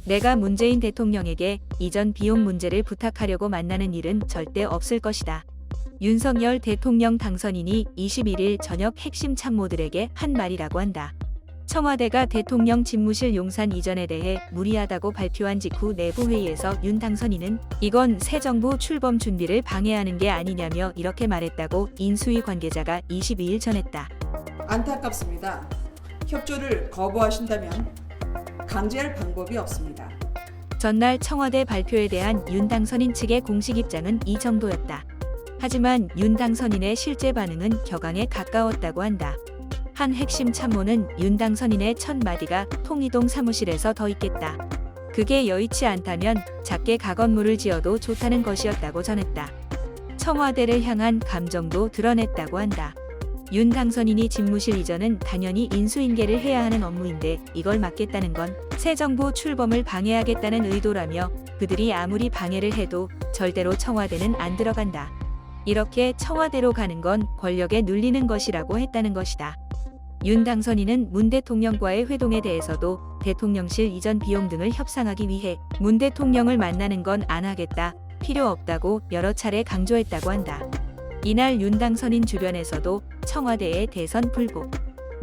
내가 문재인 대통령에게 이전 비용 문제를 부탁하려고 만나는 일은 절대 없을 것이다. 윤석열 대통령 당선인이 21일 저녁 핵심 참모들에게 한 말이라고 한다. 청와대가 대통령 집무실 용산 이전에 대해 무리하다고 발표한 직후 내부 회의에서 윤 당선인은 이건 새 정부 출범 준비를 방해하는 게 아니냐며 이렇게 말했다고 인수위 관계자가 22일 전했다. 안타깝습니다. 협조를 거부하신다면 강제할 방법이 없습니다. 전날 청와대 발표에 대한 윤 당선인 측의 공식 입장은 이 정도였다. 하지만 윤 당선인의 실제 반응은 격앙에 가까웠다고 한다. 한 핵심 참모는 윤 당선인의 첫 마디가 통이동 사무실에서 더 있겠다. 그게 여의치 않다면 작게 가건물을 지어도 좋다는 것이었다고 전했다. 청와대를 향한 감정도 드러냈다고 한다. 윤 당선인이 집무실 이전은 당연히 인수인계를 해야 하는 업무인데 이걸 막겠다는 건 새 정부 출범을 방해하겠다는 의도라며 그들이 아무리 방해를 해도 절대로 청와대는 안 들어간다. 이렇게 청와대로 가는 건 권력에 눌리는 것이라고 했다는 것이다. 윤 당선인은 문 대통령과의 회동에 대해서도 대통령실 이전 비용 등을 협상하기 위해 문 대통령을 만나는 건 안 하겠다, 필요 없다고 여러 차례 강조했다고 한다. 이날 윤 당선인 주변에서도 청와대의 대선 불복,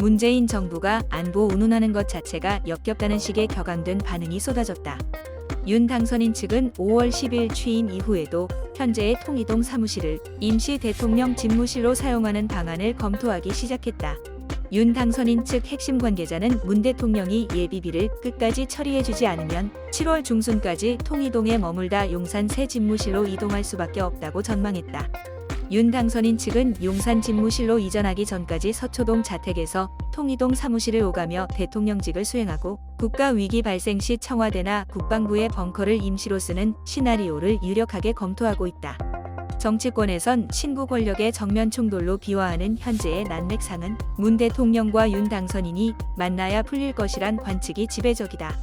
문재인 정부가 안보 운운하는 것 자체가 역겹다는 식의 격앙된 반응이 쏟아졌다. 윤 당선인 측은 5월 10일 취임 이후에도 현재의 통이동 사무실을 임시 대통령 집무실로 사용하는 방안을 검토하기 시작했다. 윤 당선인 측 핵심 관계자는 문 대통령이 예비비를 끝까지 처리해주지 않으면 7월 중순까지 통이동에 머물다 용산 새 집무실로 이동할 수밖에 없다고 전망했다. 윤 당선인 측은 용산 집무실로 이전하기 전까지 서초동 자택에서 통이동 사무실을 오가며 대통령직을 수행하고 국가 위기 발생 시 청와대나 국방부의 벙커를 임시로 쓰는 시나리오를 유력하게 검토하고 있다. 정치권에선 친구 권력의 정면 충돌로 비화하는 현재의 난맥상은 문 대통령과 윤 당선인이 만나야 풀릴 것이란 관측이 지배적이다.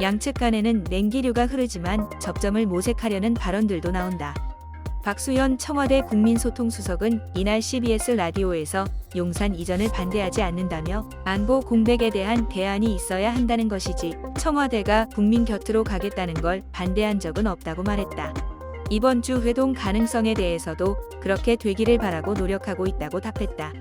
양측 간에는 냉기류가 흐르지만 접점을 모색하려는 발언들도 나온다. 박수현 청와대 국민소통수석은 이날 CBS 라디오에서 용산 이전을 반대하지 않는다며 안보 공백에 대한 대안이 있어야 한다는 것이지 청와대가 국민 곁으로 가겠다는 걸 반대한 적은 없다고 말했다. 이번 주 회동 가능성에 대해서도 그렇게 되기를 바라고 노력하고 있다고 답했다.